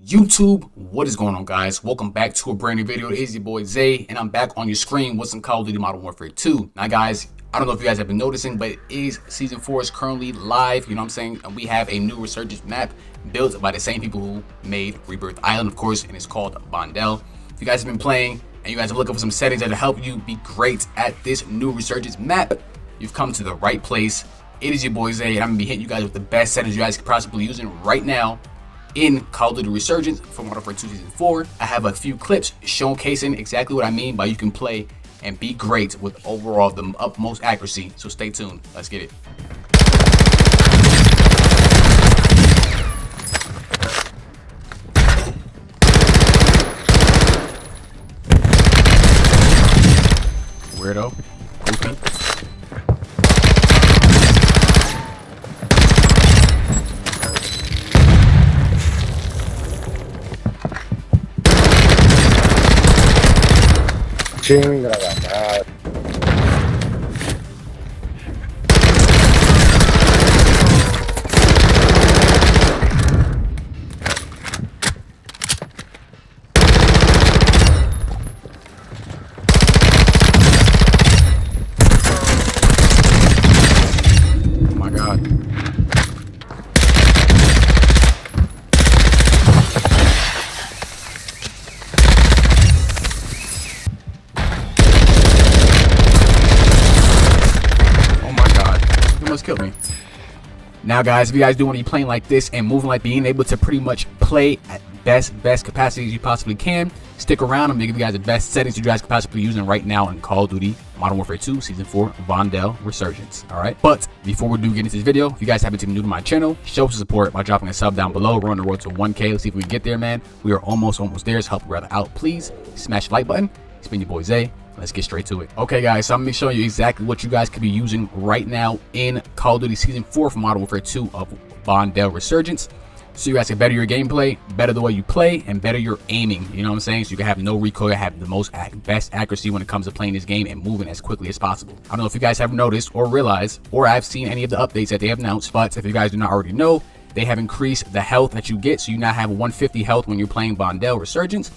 YouTube, what is going on, guys? Welcome back to a brand new video. It is your boy ZAEE, and I'm back on your screen with some Call of Duty Modern Warfare 2. Now, guys, I don't know if you guys have been noticing, but it is Season 4 is currently live, you know what I'm saying? And we have a new resurgence map built by the same people who made Rebirth Island, of course, and it's called Vondel. If you guys have been playing and you guys are looking for some settings that will help you be great at this new resurgence map, you've come to the right place. It is your boy ZAEE, and I'm going to be hitting you guys with the best settings you guys could possibly be using right now in Call of Duty Resurgence for Modern Warfare 2 Season 4. I have a few clips showcasing exactly what I mean by you can play and be great with overall the utmost accuracy. So stay tuned. Let's get it. Weirdo. Goofy. Chinga la madre. Oh my God. Killed me. Now, guys, if you guys do want to be playing like this and moving like being able to pretty much play at best capacities you possibly can, stick around. I'm gonna give you guys the best settings you guys could possibly be using right now in Call of Duty Modern Warfare 2 Season 4 Vondel Resurgence. All right, but before we do get into this video, if you guys happen to be new to my channel, show some support by dropping a sub down below. We're on the road to 1K. Let's see if we can get there, man. We are almost there. So help a brother out, please. Smash the like button. It's been your boy ZAEE. Let's get straight to it. Okay, guys, so I'm going to be showing you exactly what you guys could be using right now in Call of Duty Season 4 for Modern Warfare 2 of Vondel Resurgence. So you guys can better your gameplay, better the way you play, and better your aiming. You know what I'm saying? So you can have no recoil, have the best accuracy when it comes to playing this game and moving as quickly as possible. I don't know if you guys have noticed or realized, or I've seen any of the updates that they have announced, but if you guys do not already know, they have increased the health that you get. So you now have 150 health when you're playing Vondel Resurgence.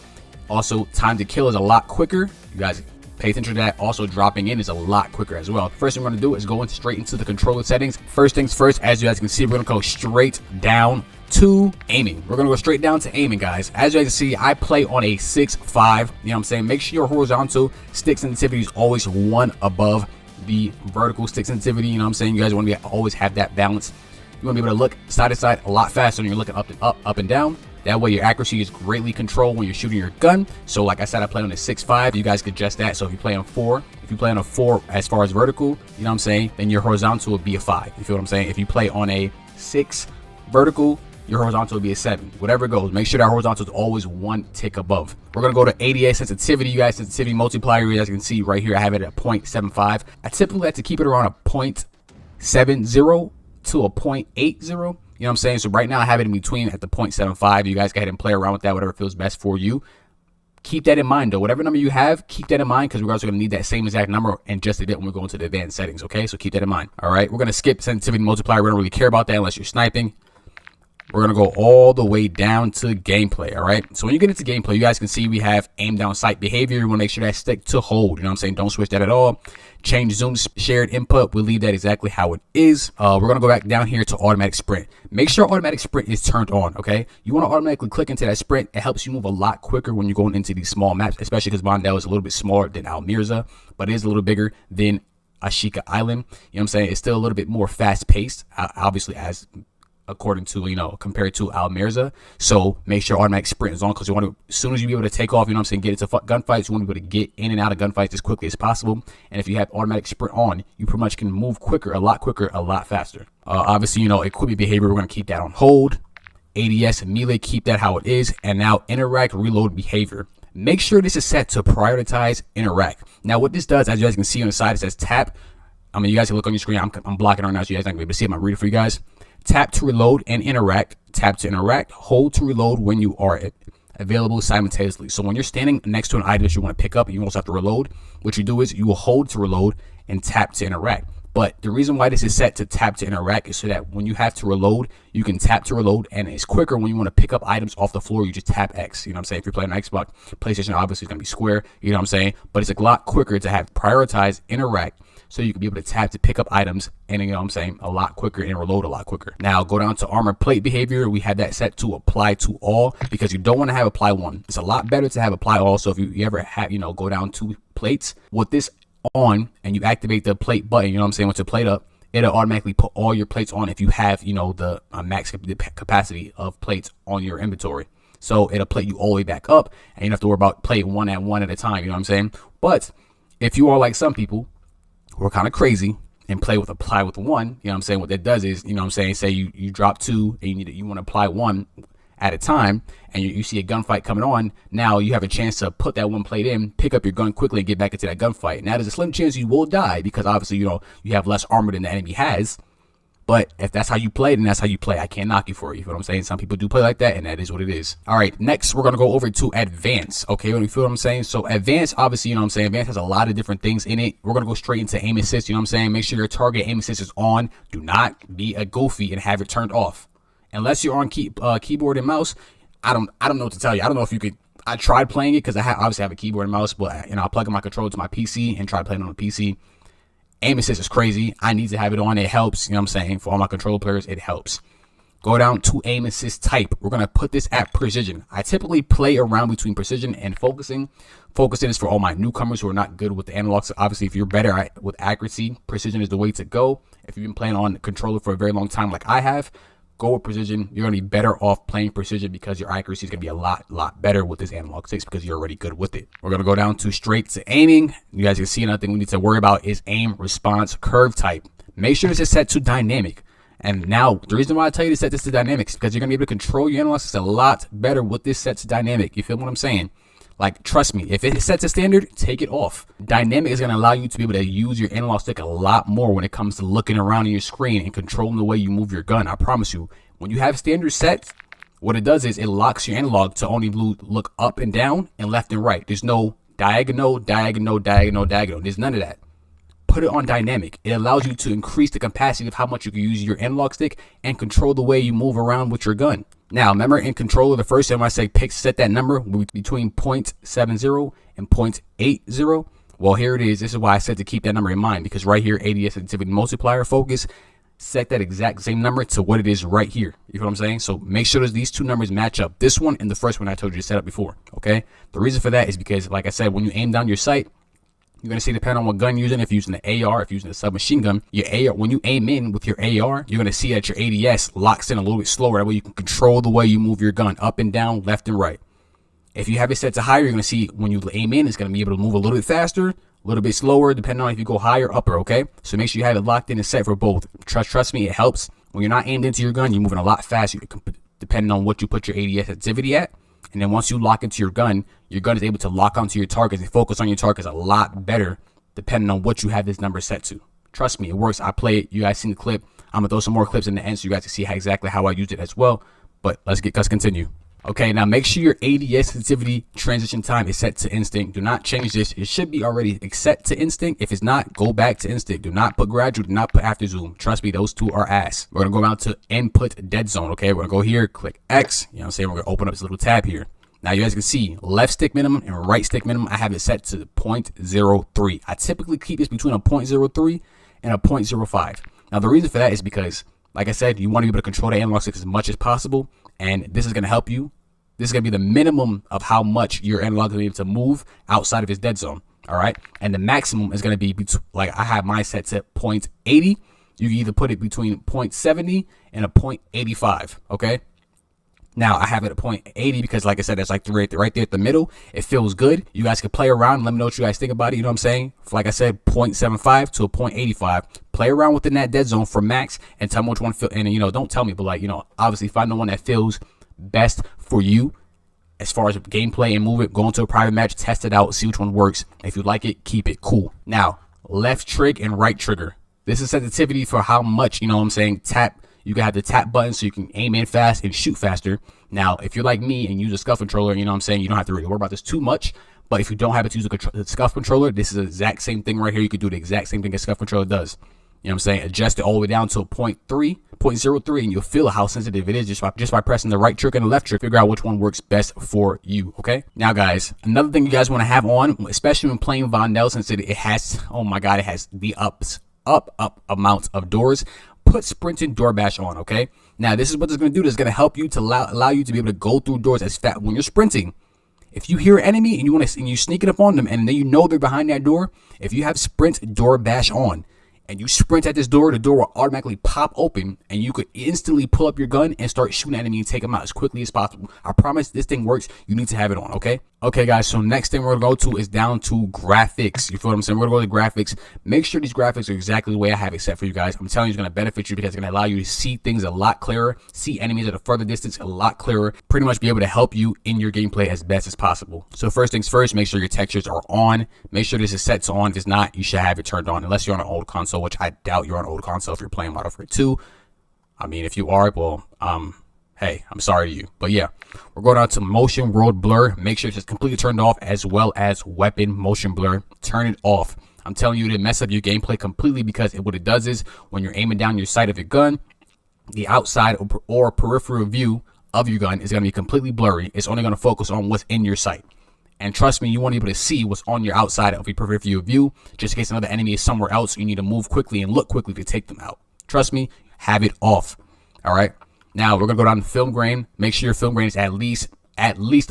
Also, time to kill is a lot quicker. You guys pay attention to that. Also, dropping in is a lot quicker as well. First thing we're going to do is go straight into the controller settings. First things first, as you guys can see, we're going to go straight down to aiming. We're going to go straight down to aiming, guys. As you guys can see, I play on a 6.5. You know what I'm saying? Make sure your horizontal stick sensitivity is always one above the vertical stick sensitivity. You know what I'm saying? You guys want to always have that balance. You want to be able to look side to side a lot faster when you're looking up and down. That way your accuracy is greatly controlled when you're shooting your gun. So like I said, I play on a 6.5. You guys could adjust that. So if you play on 4, if you play on a 4 as far as vertical, you know what I'm saying, then your horizontal would be a 5. You feel what I'm saying? If you play on a 6 vertical, your horizontal will be a 7. Whatever it goes, make sure that horizontal is always one tick above. We're going to go to ADS sensitivity. You guys, sensitivity multiplier, you guys can see right here, I have it at 0.75. I typically like to keep it around a 0.70 to a 0.80. You know what I'm saying? So right now I have it in between at the 0.75. You guys go ahead and play around with that, whatever feels best for you. Keep that in mind, though. Whatever number you have, keep that in mind, because we're also going to need that same exact number and just a bit when we go into the advanced settings, okay? So keep that in mind. All right, we're going to skip sensitivity multiplier. We don't really care about that unless you're sniping. We're going to go all the way down to gameplay, all right? So when you get into gameplay, you guys can see we have aim down sight behavior. You want to make sure that stick to hold. You know what I'm saying? Don't switch that at all. Change zoom shared input. We'll leave that exactly how it is. We're going to go back down here to automatic sprint. Make sure automatic sprint is turned on, okay? You want to automatically click into that sprint. It helps you move a lot quicker when you're going into these small maps, especially because Vondel is a little bit smaller than Almirza, but it is a little bigger than Ashika Island. You know what I'm saying? It's still a little bit more fast paced, obviously, as according to, you know, compared to Almirza. So make sure automatic sprint is on, because you want to, as soon as you be able to take off, you know what I'm saying, get into gunfights, you want to be able to get in and out of gunfights as quickly as possible. And if you have automatic sprint on, you pretty much can move quicker, a lot faster. Obviously, you know, equipment behavior, we're going to keep that on hold. ADS and melee, keep that how it is. And now interact reload behavior. Make sure this is set to prioritize interact. Now what this does, as you guys can see on the side, it says tap. I mean, you guys can look on your screen. I'm blocking it right now, so you guys aren't going to be able to see it. I'm going to read it for you guys. Tap to reload and interact. Tap to interact. Hold to reload when you are available simultaneously. So when you're standing next to an item that you want to pick up and you also have to reload, what you do is you will hold to reload and tap to interact. But the reason why this is set to tap to interact is so that when you have to reload, you can tap to reload, and it's quicker when you want to pick up items off the floor. You just tap X. You know what I'm saying? If you're playing on Xbox, PlayStation obviously is going to be square. You know what I'm saying? But it's a lot quicker to have prioritize interact, so you can be able to tap to pick up items, and you know what I'm saying, a lot quicker, and reload a lot quicker. Now go down to armor plate behavior. We have that set to apply to all, because you don't want to have apply one. It's a lot better to have apply all. So if you ever have, you know, go down 2 plates with this on and you activate the plate button, you know what I'm saying, once you plate up, it'll automatically put all your plates on if you have, you know, the max capacity of plates on your inventory. So it'll plate you all the way back up, and you don't have to worry about plate one at a time, you know what I'm saying? But if you are like some people who are kind of crazy and play with apply with one, you know what I'm saying, what that does is, you know what I'm saying, say you drop 2 and you want to apply 1 at a time, and you see a gunfight coming on. Now you have a chance to put that 1 plate in, pick up your gun quickly, and get back into that gunfight. Now there's a slim chance you will die, because obviously, you know, you have less armor than the enemy has. But if that's how you play, then that's how you play. I can't knock you for it. You feel what I'm saying? Some people do play like that, and that is what it is. All right, next we're gonna go over to advance. Okay, you feel what I'm saying? So advance, obviously, you know what I'm saying, advance has a lot of different things in it. We're gonna go straight into aim assist. You know what I'm saying? Make sure your target aim assist is on. Do not be a goofy and have it turned off. Unless you're on keyboard and mouse, I don't know what to tell you. I don't know if you could. I tried playing it because I obviously have a keyboard and mouse, but you know, I plug in my controller to my PC and try playing on the PC. Aim assist is crazy. I need to have it on. It helps. You know what I'm saying? For all my controller players, it helps. Go down to aim assist type. We're gonna put this at precision. I typically play around between precision and focusing. Focusing is for all my newcomers who are not good with the analogs. Obviously, if you're better with accuracy, precision is the way to go. If you've been playing on the controller for a very long time, like I have, go with precision. You're going to be better off playing precision because your accuracy is going to be a lot better with this analog 6 because you're already good with it. We're going to go down to straight to aiming. You guys can see another thing we need to worry about is aim response curve type. Make sure this is set to dynamic. And now the reason why I tell you to set this to dynamic is because you're going to be able to control your analog 6 a lot better with this set to dynamic. You feel what I'm saying? Like, trust me, if it's set to standard, take it off. Dynamic is going to allow you to be able to use your analog stick a lot more when it comes to looking around on your screen and controlling the way you move your gun. I promise you, when you have standard set, what it does is it locks your analog to only look up and down and left and right. There's no diagonal. There's none of that. Put it on dynamic. It allows you to increase the capacity of how much you can use your analog stick and control the way you move around with your gun. Now, remember in controller, the first time I say set that number between 0.70 and 0.80. Well, here it is. This is why I said to keep that number in mind, because right here, ADS sensitivity multiplier focus, set that exact same number to what it is right here. You know what I'm saying? So make sure that these two numbers match up. This one and the first one I told you to set up before. Okay. The reason for that is because, like I said, when you aim down your sight, you're going to see, depending on what gun you're using, if you're using the AR, if you're using a submachine gun, your AR, when you aim in with your AR, you're going to see that your ADS locks in a little bit slower. That way you can control the way you move your gun up and down, left and right. If you have it set to higher, you're going to see when you aim in, it's going to be able to move a little bit faster, a little bit slower, depending on if you go higher, upper, okay? So make sure you have it locked in and set for both. Trust me, it helps. When you're not aimed into your gun, you're moving a lot faster, depending on what you put your ADS activity at. And then once you lock into your gun is able to lock onto your targets and focus on your targets a lot better, depending on what you have this number set to. Trust me, it works. I play it. You guys seen the clip. I'm gonna throw some more clips in the end so you guys can see exactly how I used it as well. But let's continue. Okay, now make sure your ADS sensitivity transition time is set to instinct. Do not change this. It should be already set to instinct. If it's not, go back to instinct. Do not put gradual. Do not put after zoom. Trust me, those two are ass. We're gonna go down to input dead zone. Okay, we're gonna go here, click X. You know what I'm saying? We're gonna open up this little tab here. Now you guys can see left stick minimum and right stick minimum. I have it set to 0.03. I typically keep this between a 0.03 and a 0.05. Now the reason for that is because, like I said, you want to be able to control the analog stick as much as possible, and this is going to help you. This is going to be the minimum of how much your analog is going to be able to move outside of its dead zone. All right, and the maximum is going to be like I have mine set to 0.80. You can either put it between 0.70 and a 0.85. Okay. Now I have it at 0.80 because, like I said, that's like right there at the middle. It feels good. You guys can play around. Let me know what you guys think about it. You know what I'm saying? Like I said, 0.75 to a 0.85. Play around within that dead zone for max and tell me which one feel. And you know, don't tell me, but like, you know, obviously find the one that feels best for you as far as gameplay and move it. Go into a private match, test it out, see which one works. If you like it, keep it cool. Now, left trig and right trigger. This is sensitivity for how much, you know what I'm saying, tap. You can have the tap button so you can aim in fast and shoot faster. Now, if you're like me and use a scuff controller, you know what I'm saying, you don't have to really worry about this too much. But if you don't have it to use a scuff controller, this is the exact same thing right here. You could do the exact same thing a scuff controller does. You know what I'm saying? Adjust it all the way down to 0.03, and you'll feel how sensitive it is just by pressing the right trick and the left trick. Figure out which one works best for you, okay? Now, guys, another thing you guys want to have on, especially when playing Vondel, since it has, oh my God, it has the up amount of doors. Put sprinting door bash on, okay? Now, this is what it's going to do. This is going to help you to allow you to be able to go through doors as fast when you're sprinting. If you hear an enemy and you sneak it up on them, and then you know they're behind that door, if you have sprint door bash on, and you sprint at this door, the door will automatically pop open, and you could instantly pull up your gun and start shooting an enemy and take them out as quickly as possible. I promise this thing works. You need to have it on, okay? Okay, guys, so next thing we're going to go to is down to graphics. You feel what I'm saying? We're going to go to graphics. Make sure these graphics are exactly the way I have it set for you guys. I'm telling you, it's going to benefit you because it's going to allow you to see things a lot clearer, see enemies at a further distance a lot clearer, pretty much be able to help you in your gameplay as best as possible. So first things first, make sure your textures are on. Make sure this is set to on. If it's not, you should have it turned on, unless you're on an old console, which I doubt you're on an old console if you're playing Modern Warfare 2. I mean, if you are, well, hey, I'm sorry to you. But yeah, we're going on to motion world blur. Make sure it's completely turned off, as well as weapon motion blur. Turn it off. I'm telling you, to mess up your gameplay completely, because what it does is when you're aiming down your sight of your gun, the outside or peripheral view of your gun is going to be completely blurry. It's only going to focus on what's in your sight. And trust me, you want to be able to see what's on your outside of your peripheral view, just in case another enemy is somewhere else. You need to move quickly and look quickly to take them out. Trust me, have it off. All right. Now we're gonna go down to film grain. Make sure your film grain is at least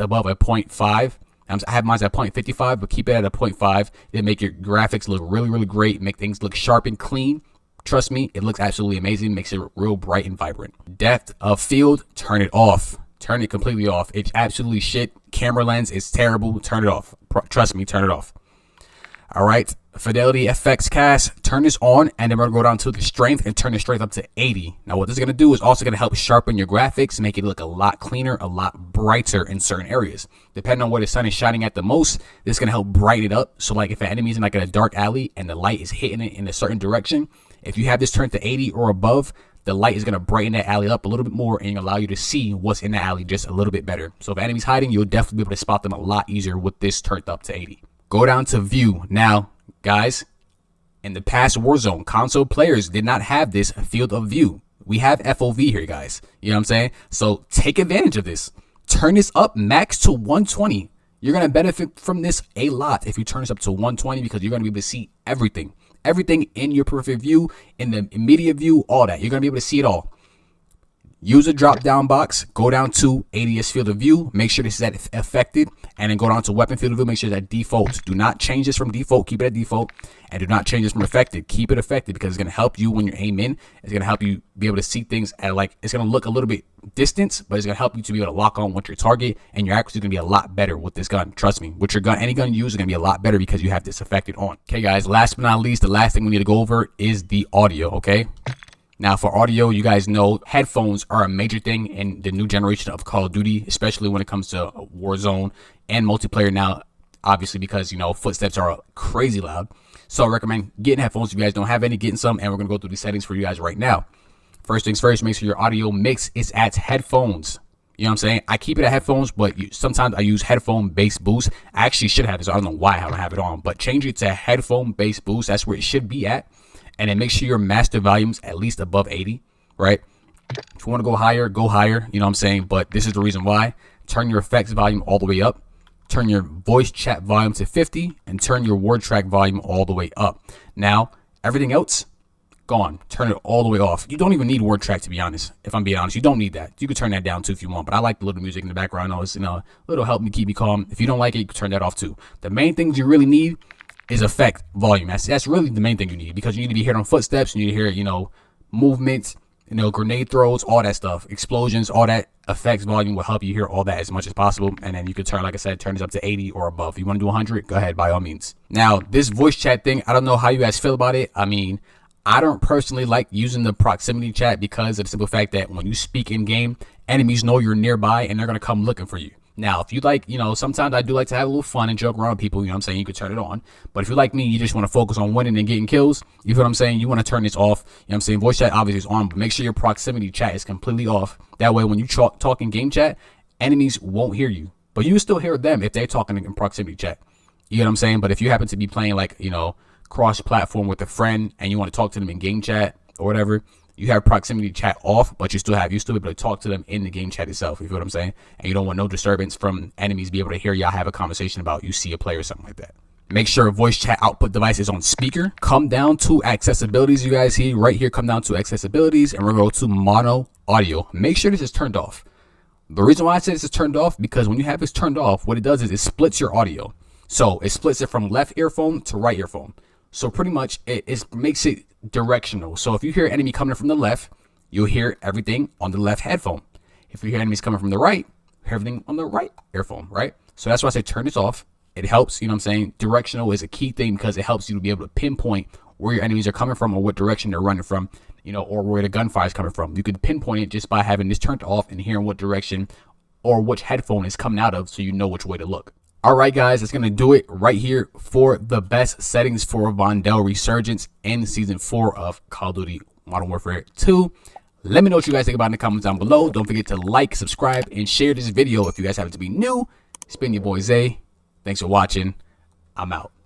above a 0.5. I have mine at 0.55, but keep it at a 0.5. It'll make your graphics look really, really great. Make things look sharp and clean. Trust me, it looks absolutely amazing. Makes it real bright and vibrant. Depth of field, turn it off. Turn it completely off. It's absolutely shit. Camera lens is terrible. Turn it off. Trust me, turn it off. All right. Fidelity FX cast, turn this on, and then we're going to go down to the strength and turn the strength up to 80. Now, what this is going to do is also going to help sharpen your graphics, make it look a lot cleaner, a lot brighter in certain areas. Depending on where the sun is shining at the most, this is going to help brighten it up. So, like, if an enemy is in like a dark alley and the light is hitting it in a certain direction, if you have this turned to 80 or above, the light is going to brighten that alley up a little bit more and allow you to see what's in the alley just a little bit better. So, if an enemy's hiding, you'll definitely be able to spot them a lot easier with this turned up to 80. Go down to view. Now, guys, in the past Warzone, console players did not have this field of view. We have FOV here, guys. You know what I'm saying? So take advantage of this. Turn this up max to 120. You're going to benefit from this a lot if you turn this up to 120, because you're going to be able to see everything. Everything in your peripheral view, in the immediate view, all that. You're going to be able to see it all. Use a drop down box, go down to ADS field of view, make sure this is at affected, and then go down to weapon field of view, make sure that default. Do not change this from default, keep it at default, and do not change this from affected. Keep it affected, because it's going to help you when you're aiming. It's going to help you be able to see things at, like, it's going to look a little bit distant, but it's going to help you to be able to lock on with your target, and your accuracy is going to be a lot better with this gun. Trust me, with your gun, any gun you use is going to be a lot better because you have this affected on. Okay, guys, last but not least, the last thing we need to go over is the audio, okay? Now, for audio, you guys know headphones are a major thing in the new generation of Call of Duty, especially when it comes to Warzone and multiplayer now, obviously, because, you know, footsteps are crazy loud. So I recommend getting headphones if you guys don't have any, getting some, and we're going to go through the settings for you guys right now. First things first, make sure your audio mix is at headphones. You know what I'm saying? I keep it at headphones, but sometimes I use headphone bass boost. I actually should have this. I don't know why I don't have it on, but change it to headphone bass boost. That's where it should be at. And then make sure your master volume's at least above 80, right? If you want to go higher, you know what I'm saying? But this is the reason why. Turn your effects volume all the way up. Turn your voice chat volume to 50, and turn your word track volume all the way up. Now, everything else, gone. Turn it all the way off. You don't even need word track, to be honest. If I'm being honest, you don't need that. You can turn that down too if you want, but I like the little music in the background. I know it's, you know, a little help me keep me calm. If you don't like it, you can turn that off too. The main things you really need is effect volume. That's really the main thing you need, because you need to be hearing footsteps, you need to hear, you know, movements, you know, grenade throws, all that stuff, explosions, all that. Effects volume will help you hear all that as much as possible. And then you can turn, like I said, turn this up to 80 or above. If you want to do 100, go ahead, by all means. Now, this voice chat thing, I don't know how you guys feel about it. I mean, I don't personally like using the proximity chat because of the simple fact that when you speak in game, enemies know you're nearby and they're going to come looking for you. Now, if you like, you know, sometimes I do like to have a little fun and joke around with people, you know what I'm saying? You could turn it on. But if you're like me, you just want to focus on winning and getting kills, you feel what I'm saying? You want to turn this off. You know what I'm saying? Voice chat obviously is on, but make sure your proximity chat is completely off. That way, when you talk in game chat, enemies won't hear you. But you still hear them if they're talking in proximity chat. You know what I'm saying? But if you happen to be playing, like, you know, cross-platform with a friend and you want to talk to them in game chat or whatever, you have proximity chat off, but you still be able to talk to them in the game chat itself. You feel what I'm saying? And you don't want no disturbance from enemies be able to hear y'all have a conversation about you see a player or something like that. Make sure voice chat output device is on speaker. Come down to accessibilities, you guys see right here. Come down to accessibilities, and we're going to go to mono audio. Make sure this is turned off. The reason why I say this is turned off, because when you have this turned off, what it does is it splits your audio. So it splits it from left earphone to right earphone. So pretty much it makes it directional. So if you hear an enemy coming from the left, you'll hear everything on the left headphone. If you hear enemies coming from the right, hear everything on the right earphone, right? So that's why I say turn this off. It helps, you know what I'm saying? Directional is a key thing because it helps you to be able to pinpoint where your enemies are coming from or what direction they're running from, you know, or where the gunfire is coming from. You could pinpoint it just by having this turned off and hearing what direction or which headphone is coming out of, so you know which way to look. All right, guys, that's going to do it right here for the best settings for Vondel Resurgence in Season 4 of Call of Duty Modern Warfare 2. Let me know what you guys think about it in the comments down below. Don't forget to like, subscribe, and share this video if you guys happen to be new. It's been your boy Zay. Thanks for watching. I'm out.